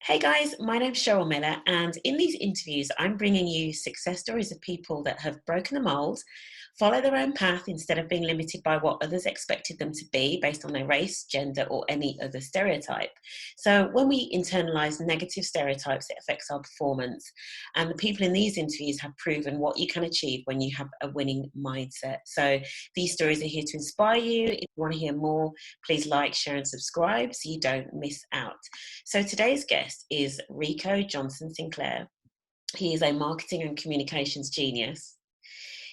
Hey guys, my name's Cheryl Miller, and in these interviews, I'm bringing you success stories of people that have broken the mold, follow their own path instead of being limited by what others expected them to be based on their race, gender, or any other stereotype. So, when we internalize negative stereotypes, it affects our performance. And the people in these interviews have proven what you can achieve when you have a winning mindset. So, these stories are here to inspire you. If you want to hear more, please like, share, and subscribe so you don't miss out. So today's guest is Rico Johnson-Sinclair. He is a marketing and communications genius.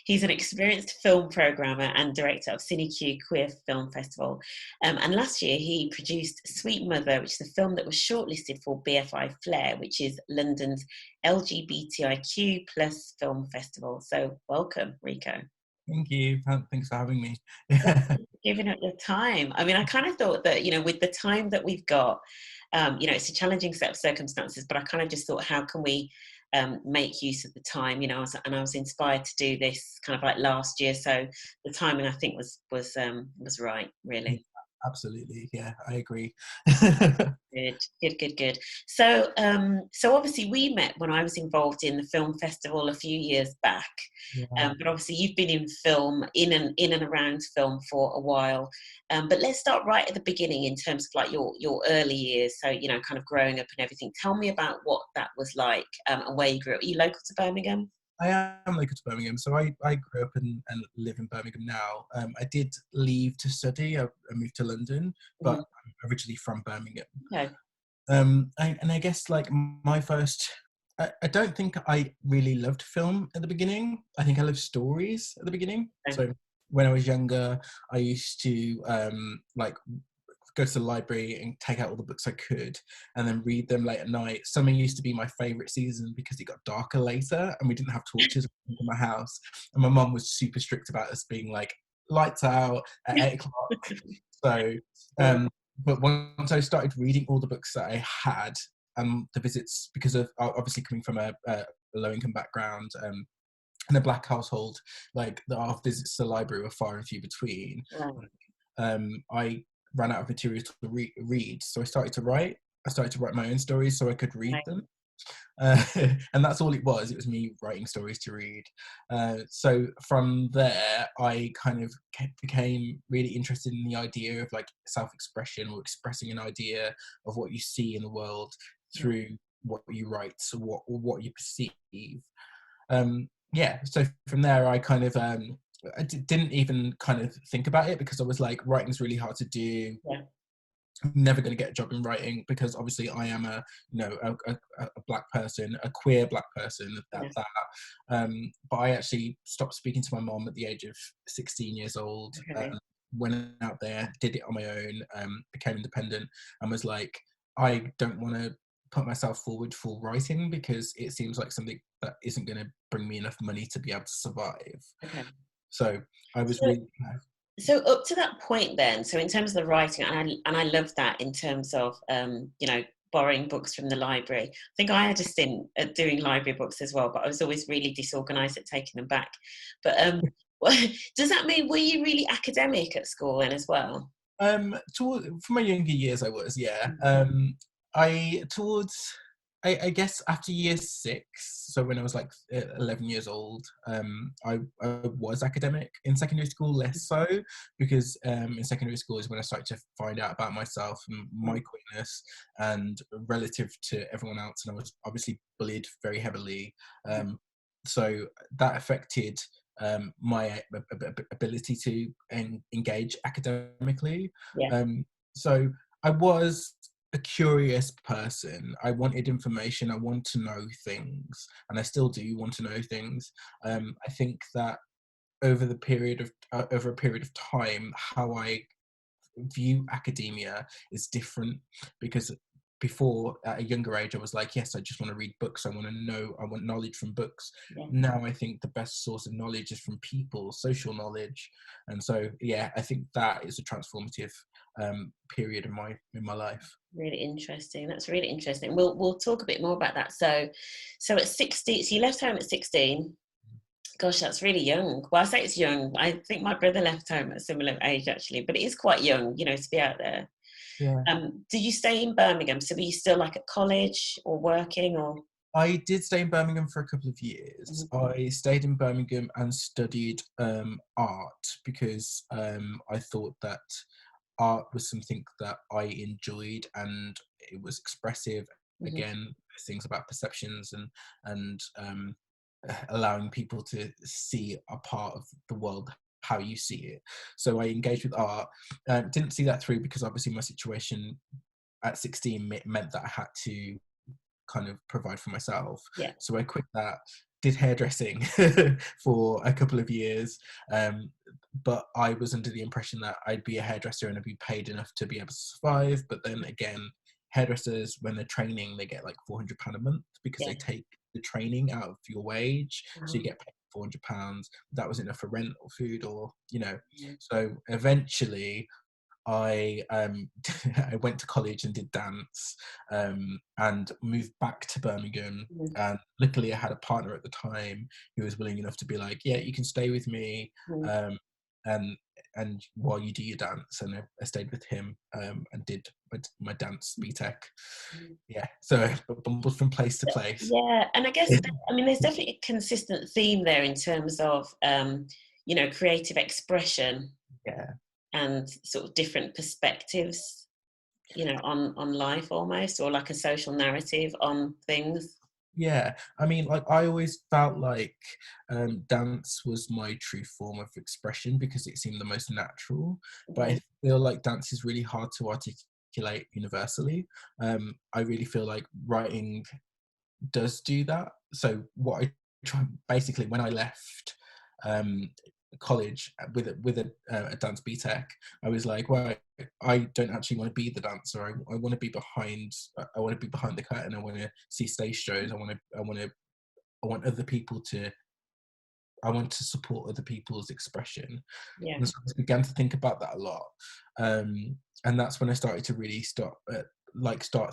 He's an experienced film programmer and director of CineQ Film Festival. And last year he produced Sweet Mother, which is a film that was shortlisted for BFI Flare, which is London's LGBTIQ plus film festival. So welcome, Rico. Thank you. Thanks for having me. Giving up your time. I mean, I kind of thought that, with the time that we've got, it's a challenging set of circumstances, but I kind of just thought, how can we make use of the time? I was inspired to do this kind of like last year, so the timing I think was right, really. Absolutely, yeah, I agree. Good. So obviously we met when I was involved in the film festival a few years back. Yeah. But obviously you've been in film, in and around film for a while. But let's start right at the beginning in terms of like your early years. So kind of growing up and everything. Tell me about what that was like, and where you grew up. Are you local to Birmingham? I am local to Birmingham, so I grew up and live in Birmingham now. I did leave to study. I moved to London, but I'm originally from Birmingham. Okay. And I guess like my first, I don't think I really loved film at the beginning. I think I loved stories at the beginning. Okay. So when I was younger, I used to go to the library and take out all the books I could and then read them late at night. Summer used to be my favourite season because it got darker later and we didn't have torches in my house. And my mum was super strict about us being like, lights out at 8 o'clock. So, but once I started reading all the books that I had, the visits, because of obviously coming from a low-income background, in a black household, like our visits to the library were far and few between. I ran out of materials to read, so I started to write. I started to write my own stories so I could read them. And that's all it was. It was me writing stories to read. So from there, I kind of became really interested in the idea of like self-expression or expressing an idea of what you see in the world through what you write, so what you perceive. So from there, I kind of I didn't even kind of think about it because I was like, writing's really hard to do. I'm never going to get a job in writing because obviously I am a black person, a queer black person at that. But I actually stopped speaking to my mom at the age of 16 years old. Went out there, did it on my own, became independent, and was like, I don't want to put myself forward for writing because it seems like something that isn't going to bring me enough money to be able to survive. So I was really. So up to that point then, so in terms of the writing, and I love that in terms of, borrowing books from the library. I think I had a stint at doing library books as well, but I was always really disorganised at taking them back. But does that mean, were you really academic at school then as well? For my younger years I was, yeah. I guess after year 6, so when I was like 11 years old, I was academic. In secondary school, less so, because in secondary school is when I started to find out about myself and my queerness, and relative to everyone else, and I was obviously bullied very heavily. So that affected my ability to engage academically. So I was a curious person. I wanted information. I want to know things, and I still do want to know things. I think that over a period of time, how I view academia is different, because before, at a younger age, I was like, yes, I just want to read books. I want to know. I want knowledge from books. Now I think the best source of knowledge is from people, social knowledge. And so, yeah, I think that is a transformative period in my life. Really interesting. That's really interesting. We'll talk a bit more about that. So at 16, so you left home at 16. Gosh, that's really young. Well, I say it's young. I think my brother left home at a similar age actually, but it is quite young, to be out there. Yeah. Did you stay in Birmingham? So were you still like at college or working or? I did stay in Birmingham for a couple of years. Mhm. I stayed in Birmingham and studied art because I thought that art was something that I enjoyed and it was expressive. Mhm. Again, things about perceptions and allowing people to see a part of the world how you see it. So I engaged with art. Didn't see that through because obviously my situation at 16 meant that I had to kind of provide for myself. Yeah. So I quit that, did hairdressing for a couple of years. But I was under the impression that I'd be a hairdresser and I'd be paid enough to be able to survive. But then again, hairdressers, when they're training, they get like £400 a month because Yeah. they take the training out of your wage. So you Um, get paid £400. That was enough for rent or food or, you know. mm, So eventually I I went to college and did dance, and moved back to Birmingham. mm, And luckily, I had a partner at the time who was willing enough to be like, "Yeah, you can stay with me, mm. um, and while you do your dance." And I stayed with him and did my dance BTEC. Mm. Yeah, so I bumbled from place to place. Yeah, and I guess I mean there's definitely a consistent theme there in terms of creative expression Yeah. and sort of different perspectives, on life almost, or like a social narrative on things. Yeah, I mean, like I always felt like dance was my true form of expression because it seemed the most natural. But Mhm. I feel like dance is really hard to articulate universally. I really feel like writing does do that. So what I try basically when I left um, college with a dance BTEC, I was like, well, I don't actually want to be the dancer. I want to be behind. I want to be behind the curtain. I want to see stage shows. I want other people to. I want to support other people's expression. Yeah. And so I began to think about that a lot. And that's when I started to really start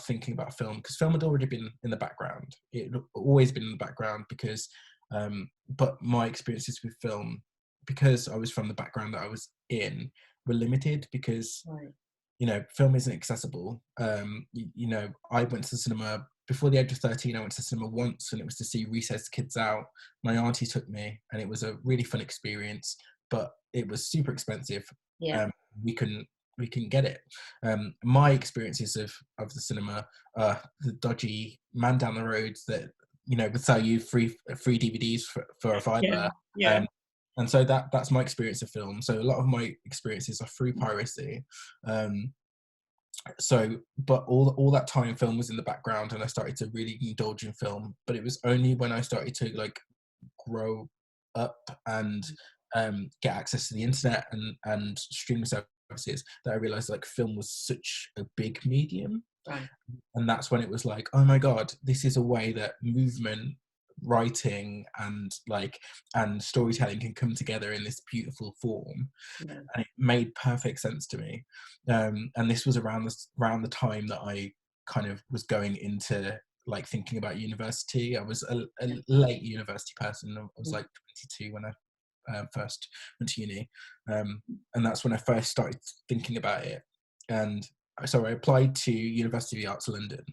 thinking about film, because film had already been in the background. It had always been in the background because, but my experiences with film, because I was from the background that I was in, were limited because Right. film isn't accessible. I went to the cinema before the age of 13. I went to the cinema once, and it was to see Recess Kids Out. My auntie took me, and it was a really fun experience, but it was super expensive. Yeah. Um, we couldn't get it. My experiences of the cinema, the dodgy man down the road that would sell you free DVDs for a Yeah. fiver. Yeah. Um, and so that's my experience of film. So a lot of my experiences are through piracy. um, but all that time film was in the background, and I started to really indulge in film. But it was only when I started to like grow up and get access to the internet and streaming services that I realized like film was such a big medium. Right. And that's when it was like, oh my god, this is a way that movement, writing, and storytelling can come together in this beautiful form. Yeah. And it made perfect sense to me. And this was around the time that I kind of was going into like thinking about university. I was a late university person. I was like 22 when I first went to uni, and that's when I first started thinking about it. And so I applied to University of the Arts London,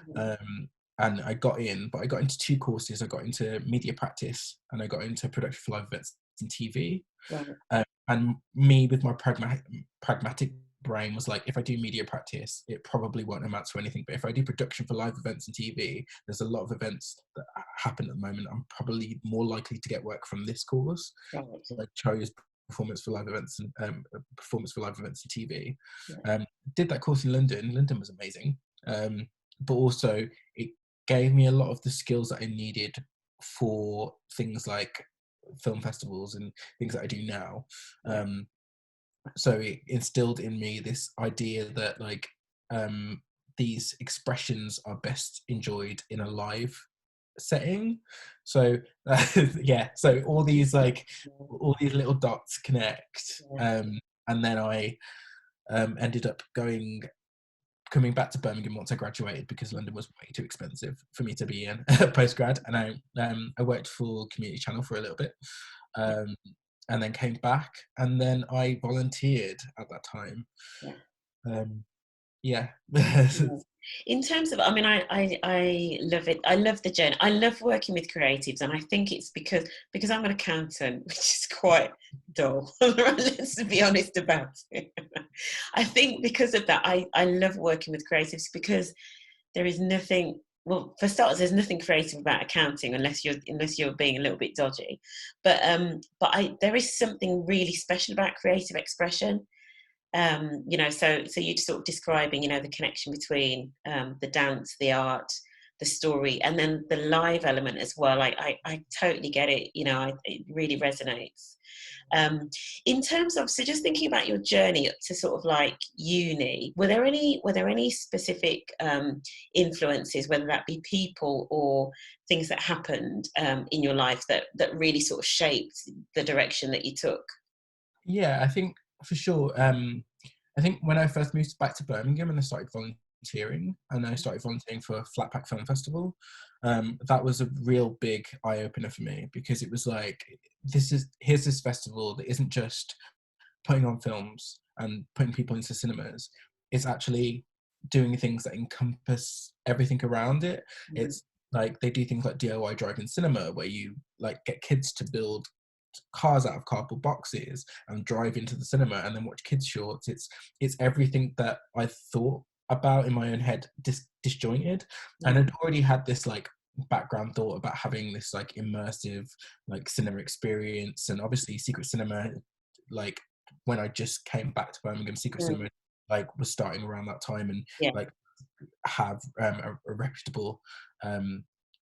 Mhm. um, and I got in, but I got into two courses. I got into media practice, and I got into production for live events and TV. Right. And me, with my pragmatic brain, was like, if I do media practice, it probably won't amount to anything. But if I do production for live events and TV, there's a lot of events that happen at the moment. I'm probably more likely to get work from this course. Right. So I chose performance for live events and TV. Yeah. Did that course in London. London was amazing, but also it gave me a lot of the skills that I needed for things like film festivals and things that I do now. Yeah. So it instilled in me this idea that these expressions are best enjoyed in a live setting. So yeah, so all these little dots connect. Yeah. And then I ended up coming back to Birmingham once I graduated because London was way too expensive for me to be in postgrad. And I worked for Community Channel for a little bit, um, and then came back, and then I volunteered at that time. Yeah. Um, Yeah. Yeah. In terms of, I mean, I love it. I love the journey. I love working with creatives, and I think it's because I'm an accountant, which is quite dull. Let's be honest about it. I think because of that, I love working with creatives because there is nothing. Well, for starters, there's nothing creative about accounting unless you're being a little bit dodgy. But there is something really special about creative expression. So you're sort of describing, the connection between the dance, the art, the story, and then the live element as well. I totally get it. It really resonates. In terms of, so just thinking about your journey up to sort of like uni, were there any specific influences, whether that be people or things that happened in your life that really sort of shaped the direction that you took? Yeah, I think for sure. I think when I first moved back to Birmingham and I started volunteering, and I started volunteering for Flatpack Film Festival, that was a real big eye opener for me, because it was like, here's this festival that isn't just putting on films and putting people into cinemas. It's actually doing things that encompass everything around it. Mhm. It's like they do things like DIY drive-in cinema, where you like get kids to build cars out of cardboard boxes and drive into the cinema and then watch kids shorts. It's everything that I thought about in my own head, disjointed. And Yeah. I'd already had this like background thought about having this like immersive like cinema experience, and obviously Secret Cinema, like when I just came back to Birmingham, Secret Mm. Cinema like was starting around that time, and Yeah. like have a reputable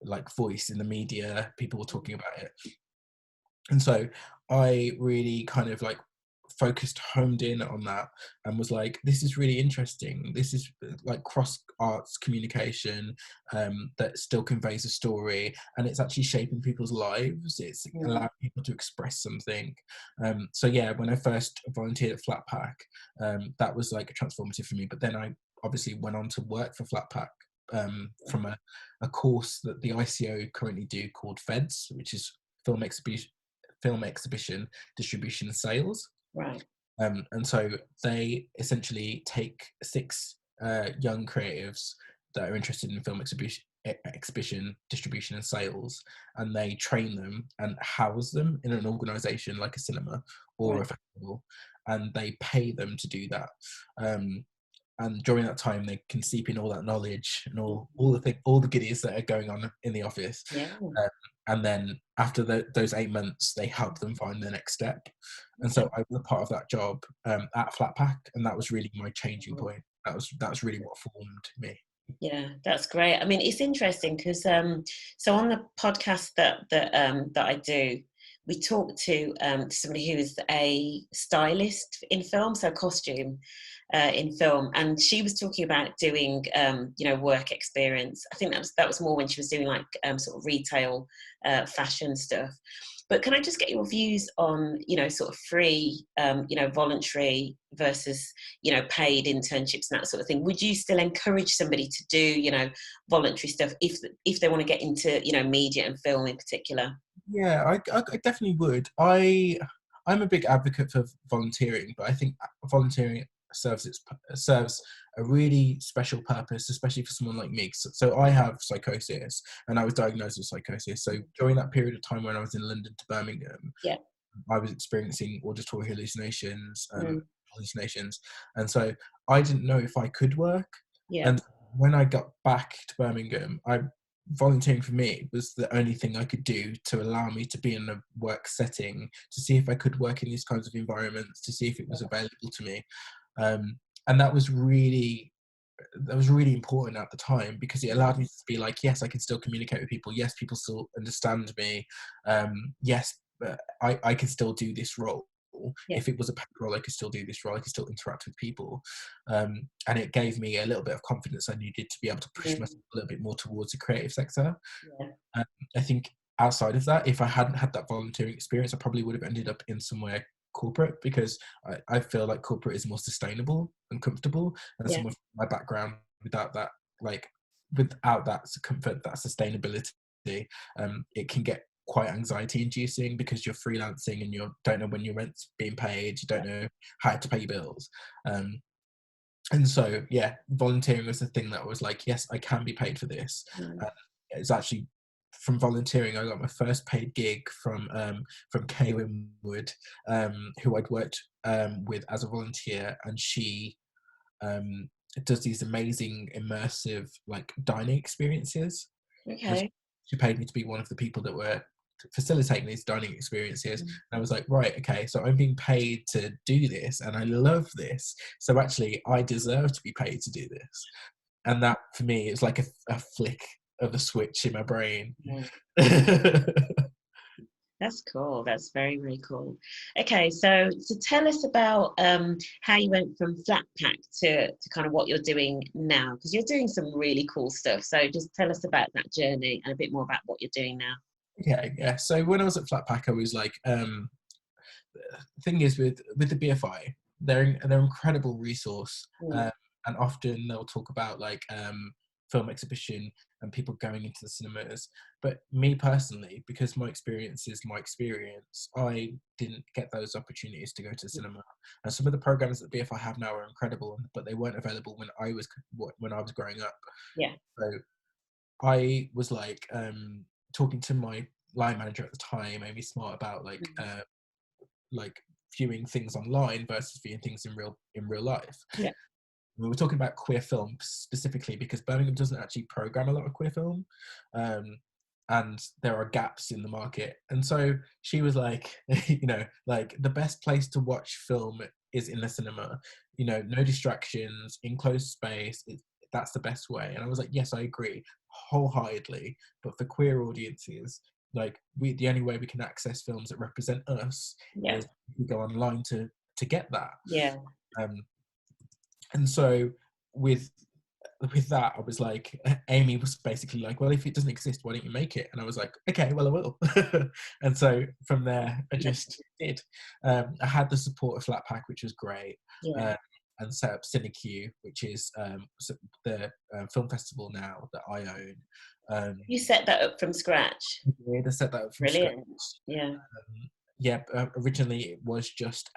like voice in the media. People were talking about it, and so I really kind of like homed in on that, and was like, this is really interesting. This is like cross arts communication that still conveys a story, and it's actually shaping people's lives. It's Mm. allowing people to express something. So yeah, when I first volunteered at Flatpack, that was like transformative for me. But then I obviously went on to work for Flatpack from a course that the ICO currently do called FEDS, which is film exhibition, distribution, and sales. Right. And so they essentially take six young creatives that are interested in film exhibition, distribution, and sales, and they train them and house them in an organisation like a cinema or Right. a festival, and they pay them to do that. And during that time, they can seep in all that knowledge and all the goodies that are going on in the office. Yeah. And then after those 8 months, they help them find the next step. And Okay. so I was a part of that job at Flatpack, and that was really my changing point. That's really what formed me. Yeah, that's great. I mean, it's interesting because so on the podcast that I do, we talk to somebody who is a stylist in film, so costume in film, and she was talking about doing work experience. I think that was more when she was doing like sort of retail fashion stuff. But can I just get your views on sort of free voluntary versus paid internships and that sort of thing? Would you still encourage somebody to do voluntary stuff if they want to get into media and film in particular? Yeah, I definitely would. I'm a big advocate for volunteering, but I think volunteering serves a really special purpose, especially for someone like me. So I have psychosis, and I was diagnosed with psychosis. So during that period of time when I was in London to Birmingham, Yeah. I was experiencing auditory hallucinations, Mm. and so I didn't know if I could work. Yeah. And when I got back to Birmingham, volunteering for me was the only thing I could do to allow me to be in a work setting, to see if I could work in these kinds of environments, to see if it was available to me. And that was really important at the time, because it allowed me to be like, yes, I can still communicate with people. Yes, people still understand me. Yes, but I can still do this role. Yeah. If it was a paid role, I could still do this role. I could still interact with people. And it gave me a little bit of confidence I needed to be able to push myself Mm. a little bit more towards the creative sector. Yeah. Um, I think outside of that, if I hadn't had that volunteering experience, I probably would have ended up in somewhere corporate, because I feel like corporate is more sustainable and comfortable. And Yeah. someone from my background, without that, like without that comfort, that sustainability, it can get quite anxiety inducing, because you're freelancing and you don't know when your rent's being paid, you don't know how to pay your bills. Um, And so, yeah, volunteering was the thing that was like, yes, I can be paid for this. Mm. Uh, it's actually from volunteering, I got my first paid gig from Kay Winwood, who I'd worked with as a volunteer, and she um, does these amazing immersive like dining experiences. And Okay. she paid me to be one of the people that were facilitating these dining experiences. And I was like, right, okay, so I'm being paid to do this, and I love this. So actually, I deserve to be paid to do this. And that for me is like a flick of a switch in my brain. Yeah. That's cool. That's very, very cool. Okay, so tell us about how you went from Flatpack to kind of what you're doing now, because you're doing some really cool stuff. So just tell us about that journey and a bit more about what you're doing now. Yeah. So when I was at Flatpack, I was like, thing is with the BFI, they're an incredible resource, Mm. and often they'll talk about like film exhibition and people going into the cinemas. But me personally, because my experience is my experience, I didn't get those opportunities to go to the cinema. And some of the programs that BFI have now are incredible, but they weren't available when I was growing up. Yeah. So I was like talking to my line manager at the time, Amy Smart, about Mm. like viewing things online versus viewing things in real life. Yeah. We were talking about queer film specifically because Birmingham doesn't actually program a lot of queer film, um, and there are gaps in the market. And so she was like, like the best place to watch film is in the cinema. No distractions, enclosed space. That's the best way. And I was like, yes, I agree wholeheartedly. But for queer audiences, like the only way we can access films that represent us Yeah. is we go online to get that. Yeah. Um, and so with that, I was like, Amy was basically like, well, if it doesn't exist, why don't you make it? And I was like, okay, well, I will. And so from there, I just did. I had the support of Flatpack, which was great, Yeah. uh, and set up CineQ, which is the film festival now that I own. You set that up from scratch. Yeah, to set that up from scratch. Brilliant. Yeah. Yeah, originally it was just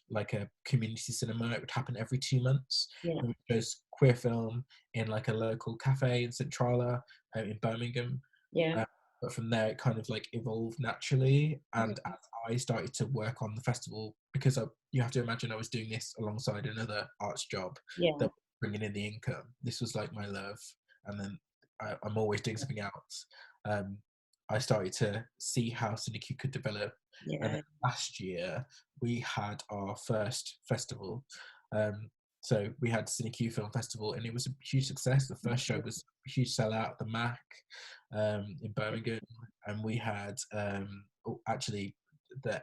like a community cinema. It would happen every 2 months. Yeah. And it was queer film in like a local cafe in Centrala in Birmingham. Yeah. But from there, it kind of like evolved naturally. And as I started to work on the festival, because you have to imagine I was doing this alongside another arts job Yeah. that was bringing in the income. This was like my love, and then I'm always doing something else. Um, I started to see how CineQ could develop. And Yeah. then last year, we had our first festival. So we had CineQ Film Festival, and it was a huge success. The first show was a huge sellout at the Mac in Birmingham, and we had actually the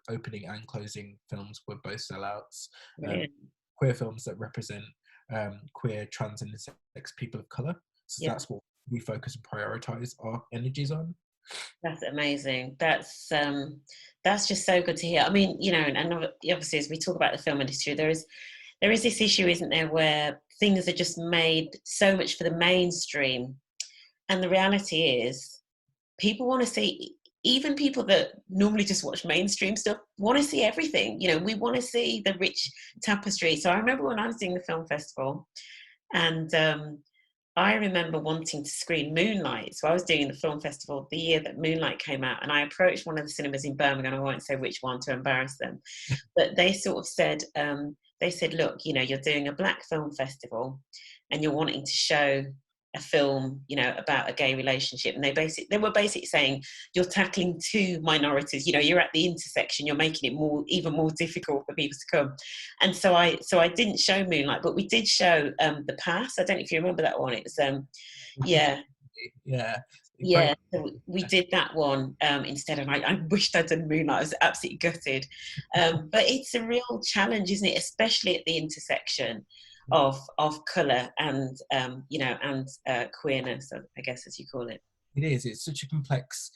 opening and closing films were both sellouts. Brilliant. Queer films that represent queer, trans, and intersex people of color. So Yeah. that's what we focus and prioritize our energies on. That's amazing. That's just so good to hear. I mean, and obviously as we talk about the film industry, there is this issue, isn't there, where things are just made so much for the mainstream. And the reality is people want to see, even people that normally just watch mainstream stuff want to see everything. We want to see the rich tapestry. So I remember when I was doing the film festival, and I remember wanting to screen Moonlight. So I was doing the film festival the year that Moonlight came out, and I approached one of the cinemas in Birmingham. I won't say which one to embarrass them, but they sort of said, look, you're doing a black film festival, and you're wanting to show a film, about a gay relationship, and they were basically saying you're tackling two minorities. You're at the intersection. You're making it even more difficult for people to come. And so I didn't show Moonlight, but we did show The Pass. I don't know if you remember that one. It was yeah. Yeah. Yeah, so we did that one instead, and I wished I'd done Moonlight. I was absolutely gutted. But it's a real challenge, isn't it? Especially at the intersection of colour and queerness, I guess, as you call it. It is. It's such a complex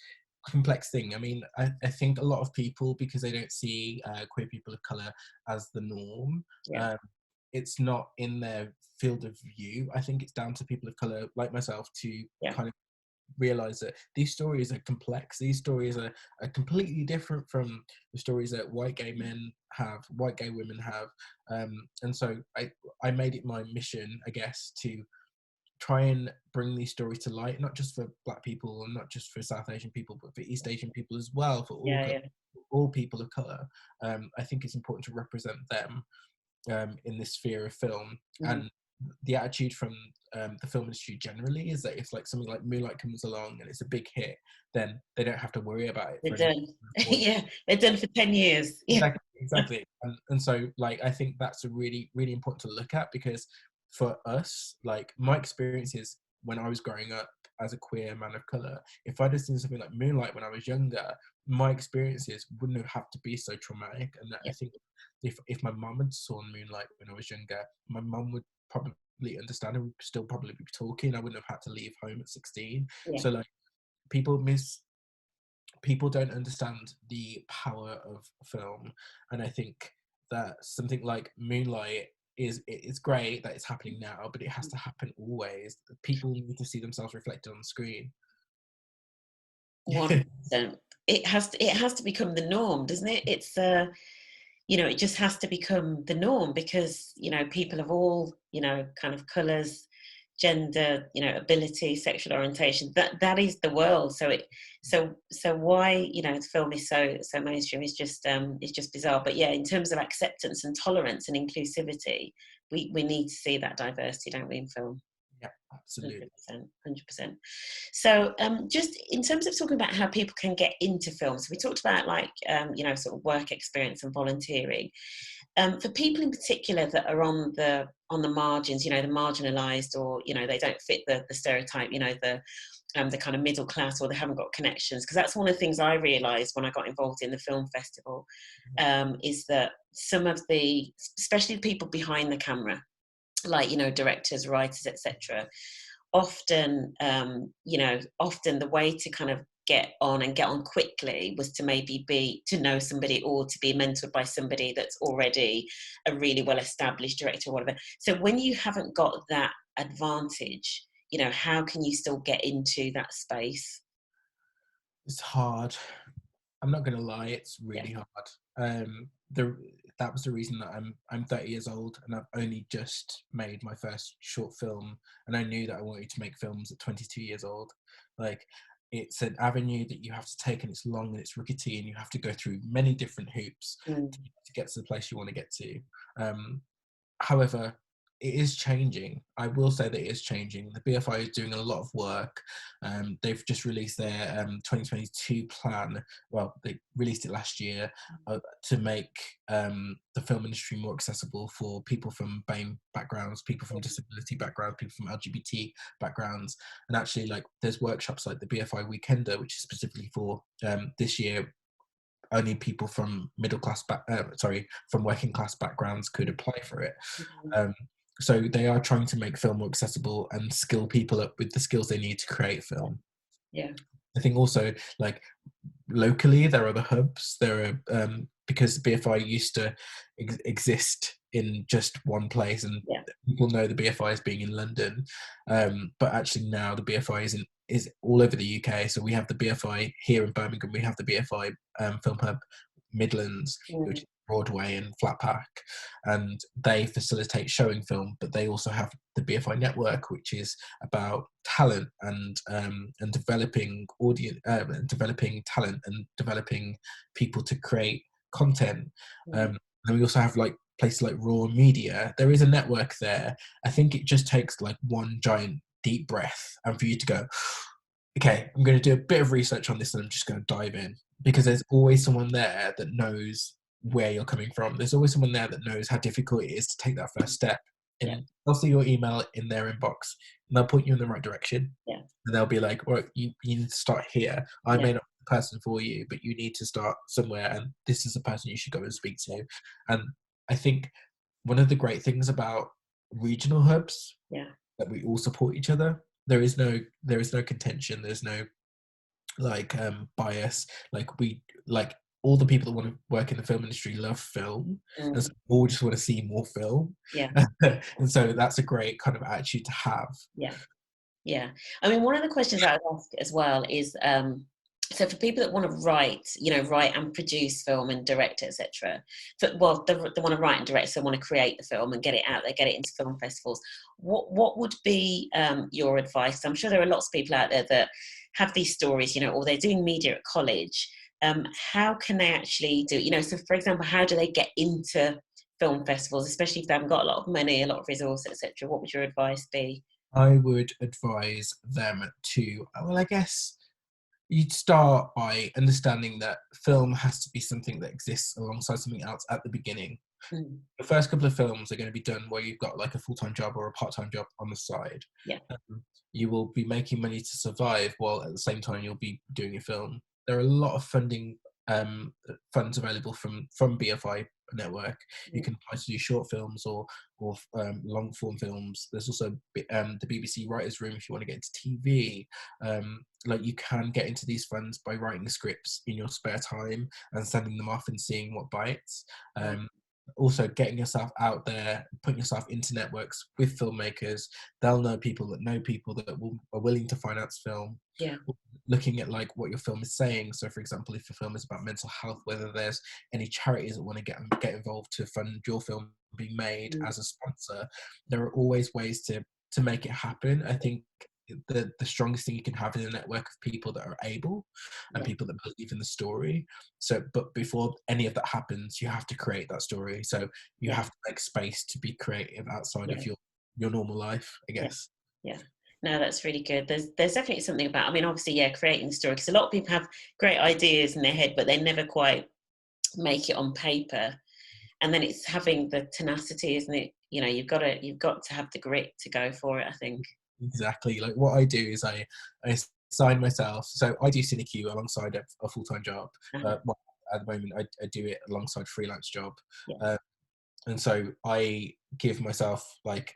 thing. I mean, I think a lot of people, because they don't see queer people of color as the norm, Yeah. it's not in their field of view. I think it's down to people of color like myself to Yeah. kind of realize that these stories are complex. These stories are completely different from the stories that white gay men have, white gay women have. And so I made it my mission, I guess, to try and bring these stories to light, not just for Black people and not just for South Asian people, but for East Asian people as well, for all people of color. I think it's important to represent them in this sphere of film. And the attitude from the film industry generally is that if like something like Moonlight comes along and it's a big hit, then they don't have to worry about it. They're done. Yeah, they're done for 10 years. Yeah. Exactly. And so like I think that's a really, really important to look at, because for us, like my experiences when I was growing up as a queer man of color, if I'd have seen something like Moonlight when I was younger, my experiences wouldn't have had to be so traumatic. And I think if my mum had saw Moonlight when I was younger, my mum would probably understand and we'd still probably be talking. I wouldn't have had to leave home at 16. So like people don't understand the power of film. And I think that something like Moonlight it's great that it's happening now, but it has to happen always. People need to see themselves reflected on the screen. 100%. It has to become the norm, doesn't it? It's you know, it just has to become the norm, because, you know, people of all, you know, kind of colours, gender, you know, ability, sexual orientation, that is the world. So why, you know, the film is so mainstream is just bizarre. But yeah, in terms of acceptance and tolerance and inclusivity, we need to see that diversity, don't we, in film? Yeah, absolutely. 100%. So just in terms of talking about how people can get into films, we talked about like, you know, sort of work experience and volunteering. For people in particular that are on the margins, you know, the marginalised, or, you know, they don't fit the stereotype, you know, the kind of middle class, or they haven't got connections, because that's one of the things I realised when I got involved in the film festival, is that some of the, especially the people behind the camera, like, you know, directors, writers, etc., often, you know, often the way to kind of get on quickly was to maybe be to know somebody, or to be mentored by somebody that's already a really well established director or whatever. So when you haven't got that advantage, you know, how can you still get into that space? It's hard. I'm not gonna lie, it's really hard. That was the reason that I'm 30 years old and I've only just made my first short film, and I knew that I wanted to make films at 22 years old. Like, it's an avenue that you have to take, and it's long and it's rickety, and you have to go through many different hoops to get to the place you want to get to. However, it is changing. I will say that it is changing. The BFI is doing a lot of work. They've just released their 2022 plan. Well, they released it last year to make the film industry more accessible for people from BAME backgrounds, people from disability backgrounds, people from LGBT backgrounds. And actually, like, there's workshops like the BFI Weekender, which is specifically for this year. Only people from from working class backgrounds could apply for it. So they are trying to make film more accessible and skill people up with the skills they need to create film. Yeah. I think also, like, locally there are the hubs. There are because BFI used to exist in just one place, and people know the BFI as being in London, but actually now the BFI is all over the UK. So we have the BFI here in Birmingham. We have the BFI Film Hub Midlands, which is Broadway and Flatpack, and they facilitate showing film. But they also have the BFI network, which is about talent and developing audience, developing talent and developing people to create content. And we also have like places like Raw Media. There is a network there. I think it just takes like one giant deep breath and for you to go, okay, I'm going to do a bit of research on this and I'm just going to dive in, because there's always someone there that knows where you're coming from. There's always someone there that knows how difficult it is to take that first step. And they'll see your email in their inbox and they'll point you in the right direction. And they'll be like, well, you need to start here. I may not be the person for you, but you need to start somewhere, and this is the person you should go and speak to. And I think one of the great things about regional hubs, that we all support each other. There is no contention. There's no like bias. Like all the people that want to work in the film industry love film, and so all just want to see more film. And so that's a great kind of attitude to have. Yeah. I mean, one of the questions I would ask as well is, so for people that want to write, write and produce film and direct, etc. Well, they want to write and direct, so want to create the film and get it out there, get it into film festivals. What would be your advice? I'm sure there are lots of people out there that have these stories, or they're doing media at college. How can they actually do? So for example, how do they get into film festivals, especially if they haven't got a lot of money, a lot of resources, etc. What would your advice be? I would advise them to, well, I guess you'd start by understanding that film has to be something that exists alongside something else at the beginning. Mm, The first couple of films are going to be done where you've got like a full-time job or a part-time job on the side. yeah. You will be making money to survive while at the same time you'll be doing a film. There are a lot of funds available from BFI network. You Mm, can apply to do short films or long form films. There's also the BBC Writers Room if you want to get into TV. Like you can get into these funds by writing scripts in your spare time and sending them off and seeing what bites. right. Also getting yourself out there, putting yourself into networks with filmmakers. They'll know people that are willing to finance film. Yeah. Looking at like what your film is saying. So for example, if your film is about mental health, whether there's any charities that want to get involved to fund your film being made Mm, as a sponsor, there are always ways to make it happen. I think the strongest thing you can have is a network of people that are able and yeah. people that believe in the story. So but before any of that happens, you have to create that story. So you Yeah. have to make space to be creative outside Yeah. of your normal life, I Yeah. guess. Yeah. No, that's really good. There's definitely something about, I mean, obviously, yeah, creating the story, because a lot of people have great ideas in their head, but they never quite make it on paper. And then it's having the tenacity, isn't it? You've got to have the grit to go for it, I think. Exactly. Like what I do is I sign myself. So I do CineQ alongside a full-time job. Uh-huh. Well, at the moment, I do it alongside freelance job. Yeah. Uh, and so I give myself like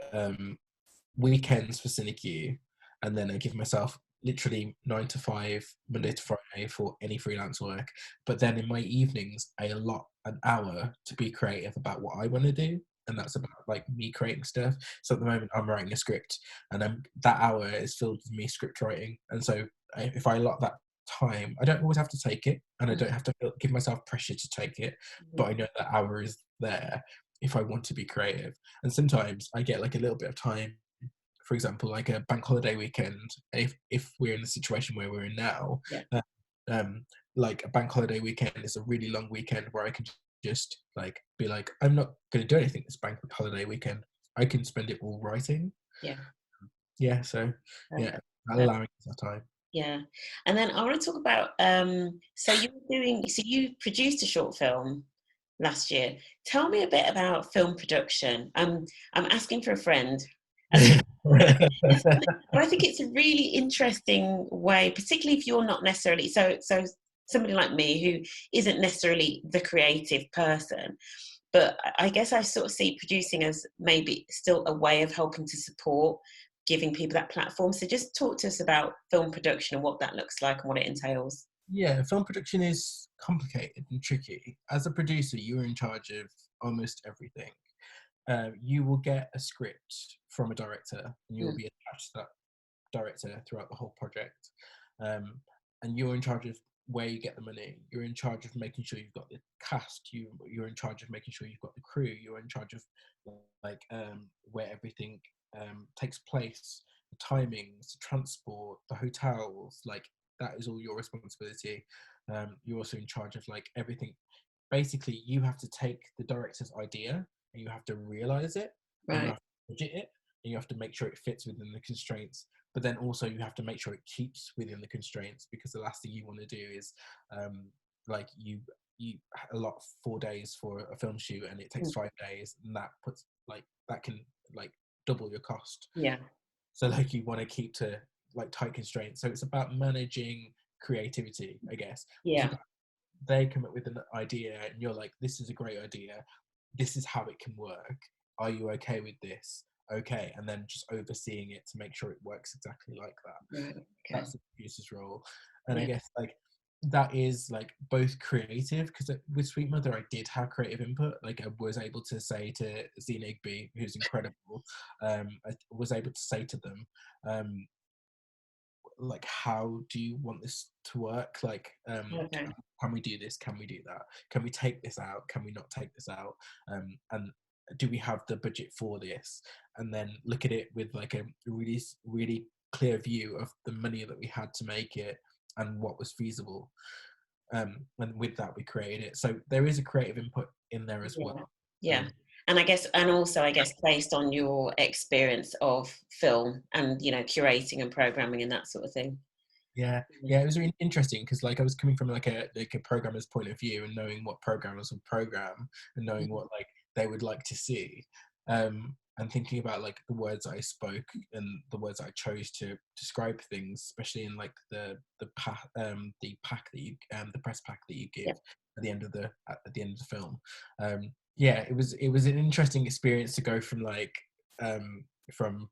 weekends for CineQ, and then I give myself literally 9 to 5, Monday to Friday for any freelance work. But then in my evenings, I allot an hour to be creative about what I want to do. And that's about like me creating stuff. So at the moment, I'm writing a script, and that hour is filled with me script writing. And so if I allot that time, I don't always have to take it, and I don't have to give myself pressure to take it. Mhm. But I know that hour is there if I want to be creative. And sometimes I get like a little bit of time, for example, like a bank holiday weekend, if we're in the situation where we're in now, Yeah. uh, like a bank holiday weekend is a really long weekend where I can just like be like, I'm not going to do anything this bank holiday weekend. I can spend it all writing. Yeah. Yeah, so yeah, Perfect. allowing that time. Yeah. And then I want to talk about, so you produced a short film last year. Tell me a bit about film production. I'm asking for a friend. As you it's something, but I think it's a really interesting way, particularly if you're not necessarily so somebody like me who isn't necessarily the creative person. But I guess I sort of see producing as maybe still a way of helping to support, giving people that platform. So just talk to us about film production and what that looks like and what it entails. Yeah, film production is complicated and tricky. As a producer, you're in charge of almost everything. You will get a script from a director, and you will Mm, be attached to that director throughout the whole project. Um, and you're in charge of where you get the money. You're in charge of making sure you've got the cast. You're in charge of making sure you've got the crew. You're in charge of like where everything takes place, the timings, the transport, the hotels. Like that is all your responsibility. You're also in charge of like everything. Basically, you have to take the director's idea and you have to realize it, and you right. have to budget it, and you have to make sure it fits within the constraints. But then also you have to make sure it keeps within the constraints, because the last thing you want to do is like you allot 4 days for a film shoot and it takes Mm, 5 days, and that puts like that can like double your cost. yeah. So like you want to keep to like tight constraints. So it's about managing creativity, I guess. It's Yeah. about they come up with an idea and you're like, this is a great idea, this is how it can work, are you okay with this? Okay. And then just overseeing it to make sure it works exactly like that. Right. Okay. That's the producer's role. And I Yeah. guess like that is like both creative, because with Sweet Mother I did have creative input. Like I was able to say to Zena Igby, who's incredible, I was able to say to them, like, how do you want this to work? Like, Okay. can we do this? Can we do that? Can we take this out? Can we not take this out? And do we have the budget for this? And then look at it with like a really clear view of the money that we had to make it and what was feasible. And with that, we created it. So there is a creative input in there as Yeah. well. Yeah. And also, I guess, based on your experience of film and, curating and programming and that sort of thing. Yeah, Yeah. yeah, it was really interesting because like I was coming from like a programmer's point of view and knowing what programmers would program and knowing what like they would like to see, and thinking about like the words I spoke and the words I chose to describe things, especially in like the pack that you the press pack that you give Yeah. at the end of the film. Yeah, it was an interesting experience to go from like from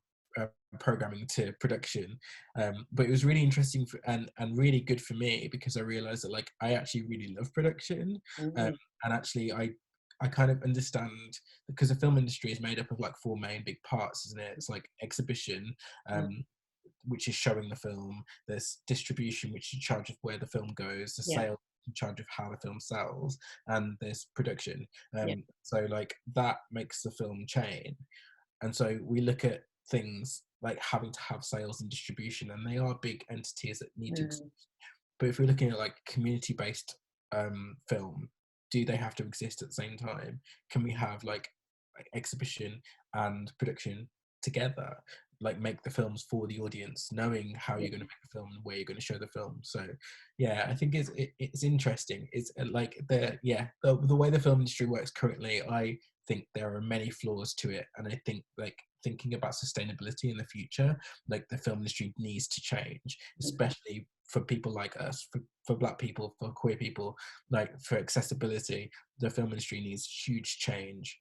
programming to production, but it was really interesting and really good for me because I realized that like I actually really love production, Mhm. and actually I kind of understand because the film industry is made up of like four main big parts, isn't it? It's like exhibition, Mm. which is showing the film. There's distribution, which is in charge of where the film goes. The Yeah. sales, in charge of how the film sells, and there's production. Yeah. So like that makes the film chain. And so we look at things like having to have sales and distribution, and they are big entities that need to exist. Mm. But if we're looking at like community-based film, do they have to exist at the same time? Can we have like exhibition and production together? Like make the films for the audience, knowing how Yeah. you're going to make a film and where you're going to show the film. So, yeah, I think it's interesting. It's like the way the film industry works currently. I think there are many flaws to it, and I think like thinking about sustainability in the future, like the film industry needs to change, especially for people like us, for Black people, for queer people, like for accessibility. The film industry needs huge change,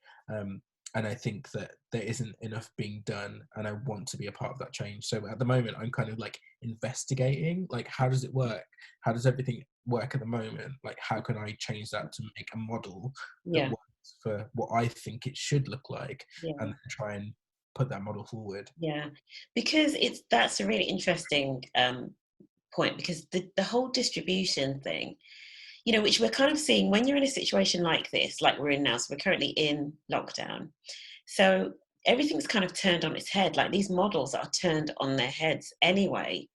and I think that there isn't enough being done, and I want to be a part of that change. So at the moment I'm kind of like investigating, like how does it work, how does everything work at the moment, like how can I change that to make a model that Yeah. works for what I think it should look like, Yeah. and then try and put that model forward. Yeah. Because that's a really interesting point, because the whole distribution thing, which we're kind of seeing when you're in a situation like this, like we're in now. So we're currently in lockdown. So everything's kind of turned on its head. Like these models are turned on their heads anyway.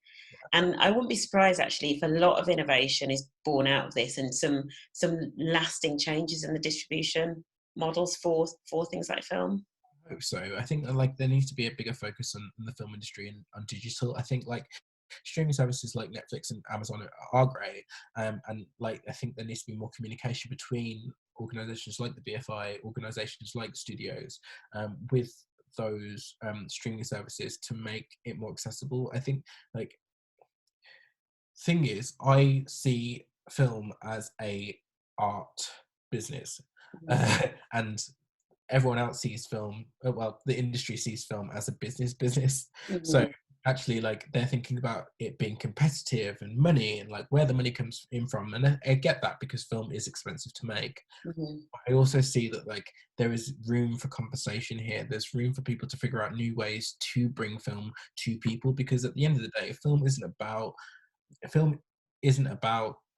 And I wouldn't be surprised actually if a lot of innovation is born out of this, and some lasting changes in the distribution models for things like film. Hope so. I think like there needs to be a bigger focus on the film industry and on digital. I think like streaming services like Netflix and Amazon are great, and like I think there needs to be more communication between organizations like the BFI, organizations like studios, with those streaming services to make it more accessible. I think like thing is I see film as a art business, and everyone else sees film, well, the industry sees film as a business. So Mm-hmm. actually like they're thinking about it being competitive and money and like where the money comes in from, and I get that because film is expensive to make. Mm-hmm. I also see that like there is room for conversation here, there's room for people to figure out new ways to bring film to people, because at the end of the day film isn't about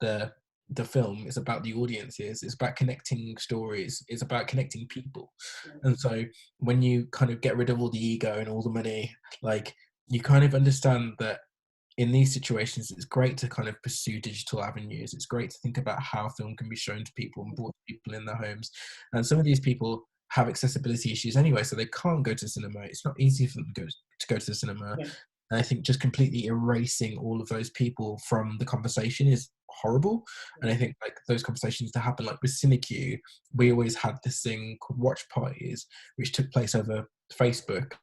the film, it's about the audiences, it's about connecting stories, it's about connecting people. And so when you kind of get rid of all the ego and all the money, like you kind of understand that in these situations it's great to kind of pursue digital avenues, it's great to think about how film can be shown to people and brought to people in their homes. And some of these people have accessibility issues anyway, so they can't go to cinema, it's not easy for them to go to the cinema. Yeah. And I think just completely erasing all of those people from the conversation is horrible. And I think like those conversations to happen, like with CineQ, we always had this thing called watch parties, which took place over Facebook,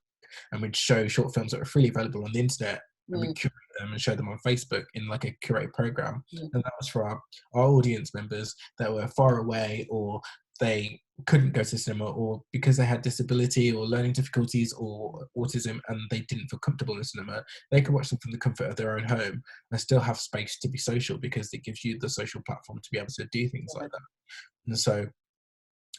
and we'd show short films that were freely available on the internet, and we'd curate them and show them on Facebook in like a curated program. And that was for our audience members that were far away, or they couldn't go to cinema, or because they had disability or learning difficulties or autism and they didn't feel comfortable in the cinema, they could watch them from the comfort of their own home and still have space to be social, because it gives you the social platform to be able to do things like that. And so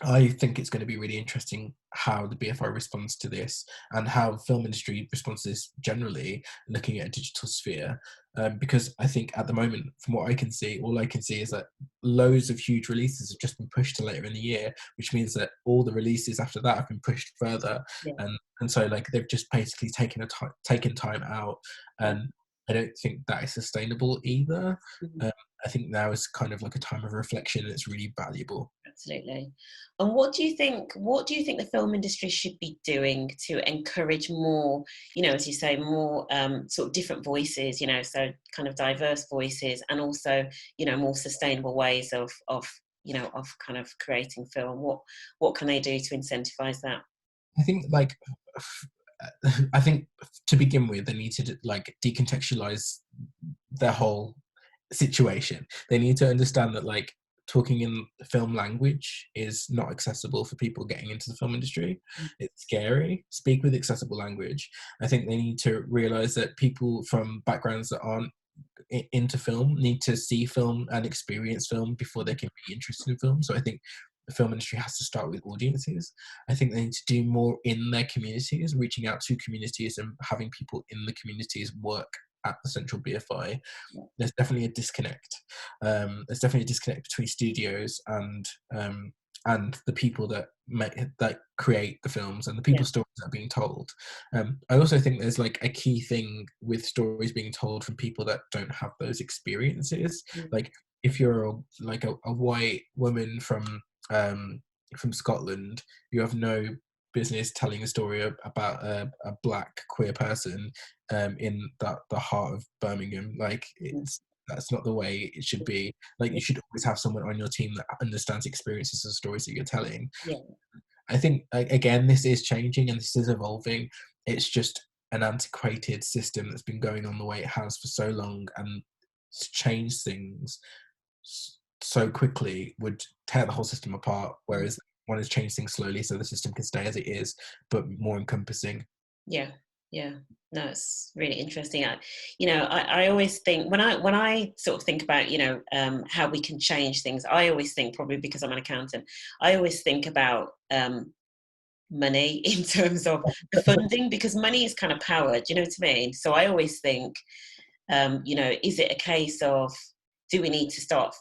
I think it's going to be really interesting how the BFI responds to this, and how the film industry responds to this generally, looking at a digital sphere. Because I think at the moment, from what I can see, all I can see is that loads of huge releases have just been pushed to later in the year, which means that all the releases after that have been pushed further. Yeah. And so like they've just basically taken time out, and I don't think that is sustainable either. Mhm. I think now is kind of like a time of reflection, and it's really valuable. Absolutely. And what do you think? What do you think the film industry should be doing to encourage more? You know, as you say, more sort of different voices. You know, so kind of diverse voices, and also more sustainable ways of of kind of creating film. What can they do to incentivize that? I think like I think to begin with, they need to like decontextualize their whole situation. They need to understand that like talking in film language is not accessible for people getting into the film industry. It's scary. Speak with accessible language. I think they need to realize that people from backgrounds that aren't into film need to see film and experience film before they can be interested in film. So I think the film industry has to start with audiences. I think they need to do more in their communities, reaching out to communities and having people in the communities work at the central BFI. There's definitely a disconnect. There's definitely a disconnect between studios and the people that create the films and the Yeah. people's stories that are being told. I also think there's like a key thing with stories being told from people that don't have those experiences. Mm. Like if you're a white woman from Scotland, you have no business telling a story about a black queer person in the heart of Birmingham. Like that's not the way it should be. Like you should always have someone on your team that understands experiences and stories that you're telling. Yeah. I think again, this is changing and this is evolving. It's just an antiquated system that's been going on the way it has for so long, and to change things so quickly would tear the whole system apart. Whereas one has changed things slowly, so the system can stay as it is, but more encompassing. Yeah, yeah. No, it's really interesting. I always think when I sort of think about how we can change things. I always think, probably because I'm an accountant, I always think about money in terms of the funding, because money is kind of power. Do you know what I mean? So I always think, is it a case of, do we need to start,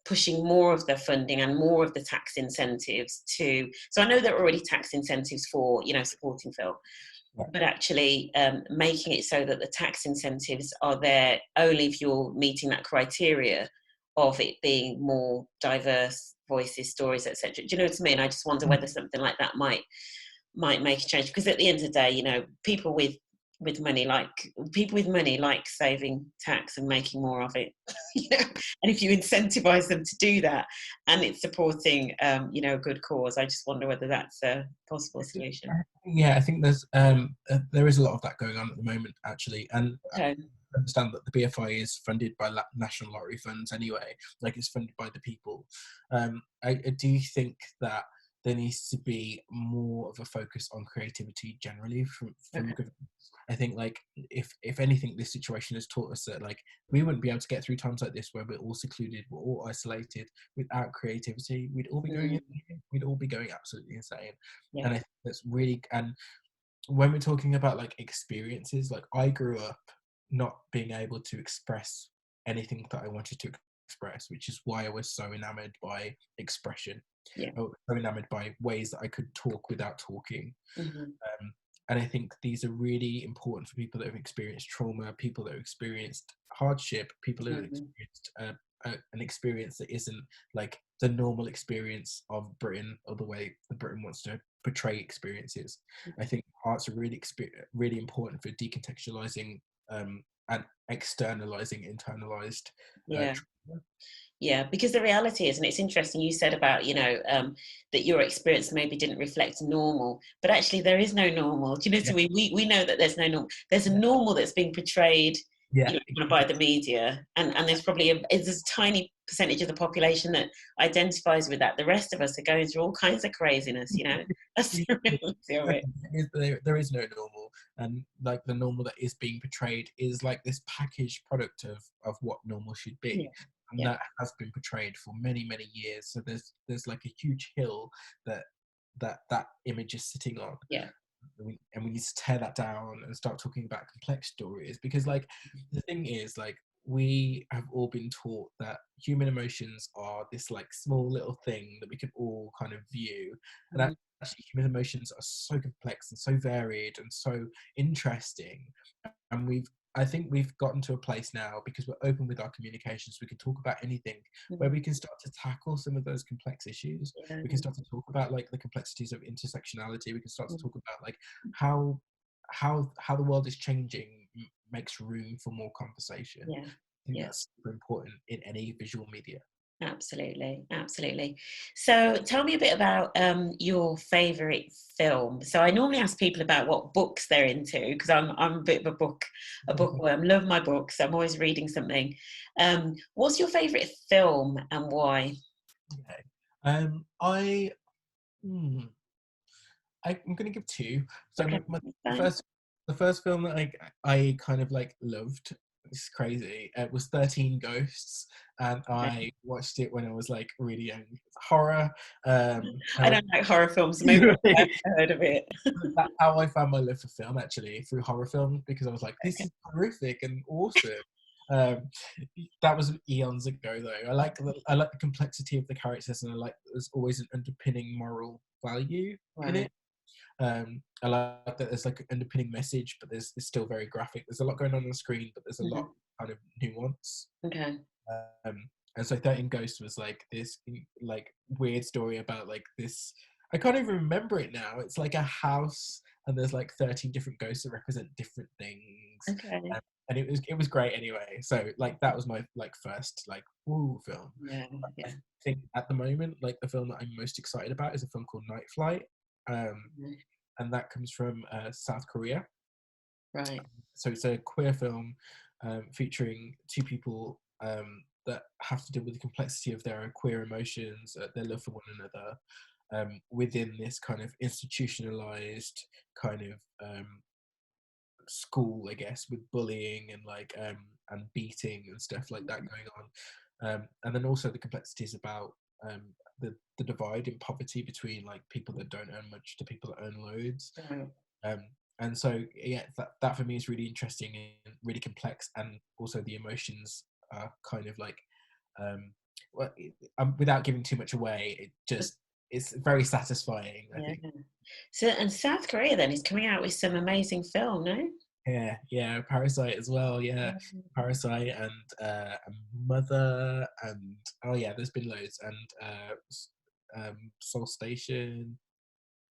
pushing more of the funding and more of the tax incentives to? So I know there are already tax incentives for supporting film, but actually making it so that the tax incentives are there only if you're meeting that criteria of it being more diverse voices, stories, etc. Do you know what I mean? I just wonder whether something like that might make a change, because at the end of the day, people with money like saving tax and making more of it. And if you incentivize them to do that, and it's supporting a good cause, I just wonder whether that's a possible solution. Yeah, I think there is a lot of that going on at the moment, actually, and Okay. I understand that the BFI is funded by national lottery funds anyway. Like it's funded by the people. I do think that there needs to be more of a focus on creativity generally from Okay. governments. I think like if anything, this situation has taught us that like we wouldn't be able to get through times like this where we're all secluded, we're all isolated without creativity. We'd all be going we'd all be going absolutely insane. Yeah. And I think that's really, and when we're talking about like experiences, like I grew up not being able to express anything that I wanted to express, which is why I was so enamored by expression. Yeah. I was so enamored by ways that I could talk without talking. Mm-hmm. And I think these are really important for people that have experienced trauma, people that have experienced hardship, people that have Mm-hmm. experienced an experience that isn't like the normal experience of Britain or the way that Britain wants to portray experiences. I think arts are really important for decontextualizing and externalizing internalized Yeah. trauma. Yeah, because the reality is, and it's interesting, you said about, that your experience maybe didn't reflect normal, but actually there is no normal. Do you know what Yeah, I mean? We know that there's no normal. There's a normal that's being portrayed, yeah, kind of by the media, and there's probably there's a tiny percentage of the population that identifies with that. The rest of us are going through all kinds of craziness, That's the reality of it. there is no normal, and like the normal that is being portrayed is like this packaged product of what normal should Yeah. be. and that has been portrayed for many, many years. So there's like a huge hill that image is sitting on. Yeah. And we need to tear that down and start talking about complex stories, because like the thing is, like, we have all been taught that human emotions are this like small little thing that we can all kind of view, and Mhm. actually human emotions are so complex and so varied and so interesting. And I think we've gotten to a place now, because we're open with our communications, we can talk about anything, where Mhm. we can start to tackle some of those complex issues. Yeah. We can start to talk about like the complexities of intersectionality. We can start to Mhm. talk about like how the world is changing makes room for more conversation. Yeah. I think Yeah. that's super important in any visual media. Absolutely, absolutely. So tell me a bit about your favourite film. So I normally ask people about what books they're into, because I'm a bit of a bookworm. Love my books. I'm always reading something. What's your favourite film and why? Okay. I hmm, I'm going to give two. So Okay, the fine. first the first film that I kind of like loved, it's crazy, it was 13 Ghosts, and Okay. I watched it when I was like really young. It's horror. And I I don't like horror films, so maybe I've heard of it. that's how I found my love for film, actually, through horror films, because I was like, this Okay. is horrific and awesome. Um, that was eons ago, though. I like the complexity of the characters, and I like there's always an underpinning moral value in Right. it. I like that there's like an underpinning message, but it's still very graphic. There's a lot going on the screen, but there's a lot Mhm. kind of nuance. Okay. Um, and so 13 Ghosts was like this like weird story about like this. I can't even remember it now. It's like a house, and there's like 13 different ghosts that represent different things. Okay. Um, and it was great anyway. So like that was my like first like woo film. Yeah. I Yeah. think at the moment, like the film that I'm most excited about is a film called Night Flight. Mhm. And that comes from South Korea. Right. So it's a queer film featuring two people that have to deal with the complexity of their queer emotions, their love for one another, within this kind of institutionalized kind of school, I guess, with bullying and like and beating and stuff like that going on, and then also the complexities about um, the divide in poverty between like people that don't earn much to people that earn loads. Right. um, and so yeah, that for me is really interesting and really complex, and also the emotions are kind of like um, well, without giving too much away, it's very satisfying, I Yeah. think. So, and South Korea then is coming out with some amazing film, no? Yeah, Parasite as well. Yeah, Yeah. Parasite and Mother, and oh yeah, there's been loads, and Soul Station.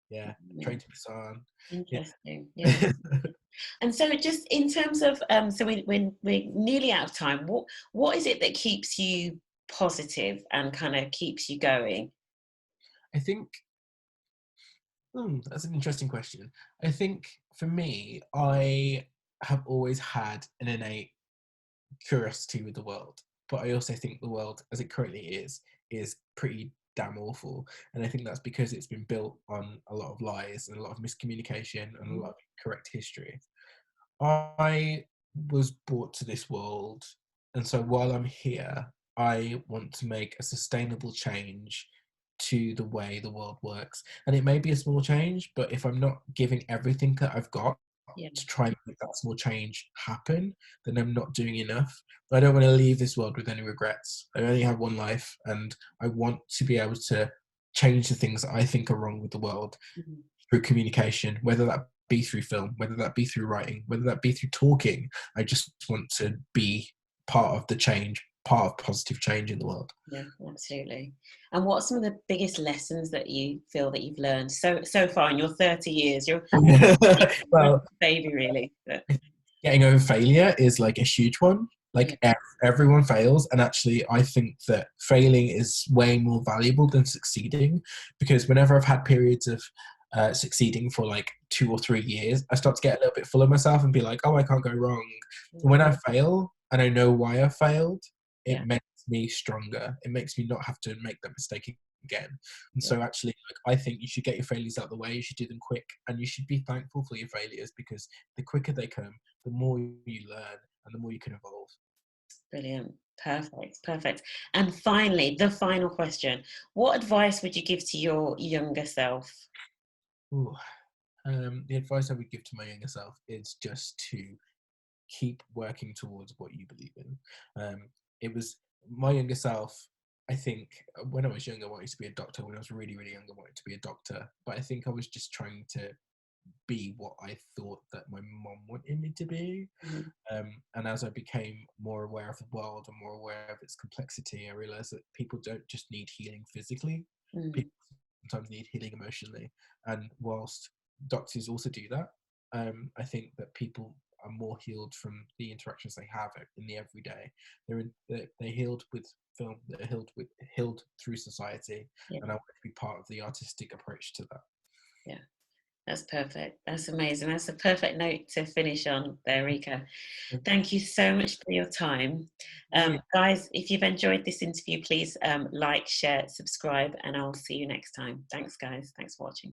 Yeah, Yeah. Train to Busan. Interesting. Yeah. Yeah. And so, just in terms of, so we're nearly out of time. What is it that keeps you positive and kind of keeps you going? I think that's an interesting question. I think for me, I have always had an innate curiosity with the world, but I also think the world as it currently is pretty damn awful, and I think that's because it's been built on a lot of lies and a lot of miscommunication and a lot Mhm. of incorrect history. I was brought to this world, and so while I'm here, I want to make a sustainable change to the way the world works. And it may be a small change, but if I'm not giving everything that I've got Yeah. to try and make that small change happen, then I'm not doing enough. I don't want to leave this world with any regrets. I only have one life, and I want to be able to change the things that I think are wrong with the world Mhm. through communication, whether that be through film, whether that be through writing, whether that be through talking. I just want to be part of the change, part of positive change in the world. Yeah, absolutely. And what are some of the biggest lessons that you feel that you've learned so far in your 30 years? You're a Well, baby, really. But getting over failure is like a huge one. yeah. Like everyone fails, and actually, I think that failing is way more valuable than succeeding, because whenever I've had periods of succeeding for like 2 or 3 years, I start to get a little bit full of myself and be like, "Oh, I can't go wrong." Mm. When I fail and I know why I failed, it Yeah. makes me stronger. It makes me not have to make that mistake again. And Yeah. so, actually, like, I think you should get your failures out of the way. You should do them quick, and you should be thankful for your failures, because the quicker they come, the more you learn and the more you can evolve. Brilliant. Perfect, perfect. And finally, the final question. What advice would you give to your younger self? Ooh. The advice I would give to my younger self is just to keep working towards what you believe in. It was my younger self. I think when I was younger, I wanted to be a doctor. When I was really, really young, I wanted to be a doctor. But I think I was just trying to be what I thought that my mom wanted me to be. Mm, And as I became more aware of the world and more aware of its complexity, I realized that people don't just need healing physically, mm, people sometimes need healing emotionally. And whilst doctors also do that, I think that people are more healed from the interactions they have in the everyday. They're healed with film, they're healed through society, yeah, and I want to be part of the artistic approach to that. yeah. That's perfect. That's amazing. That's a perfect note to finish on there, Rico. Thank you so much for your time. Guys, if you've enjoyed this interview, please like, share, subscribe, and I'll see you next time. Thanks, guys. Thanks for watching.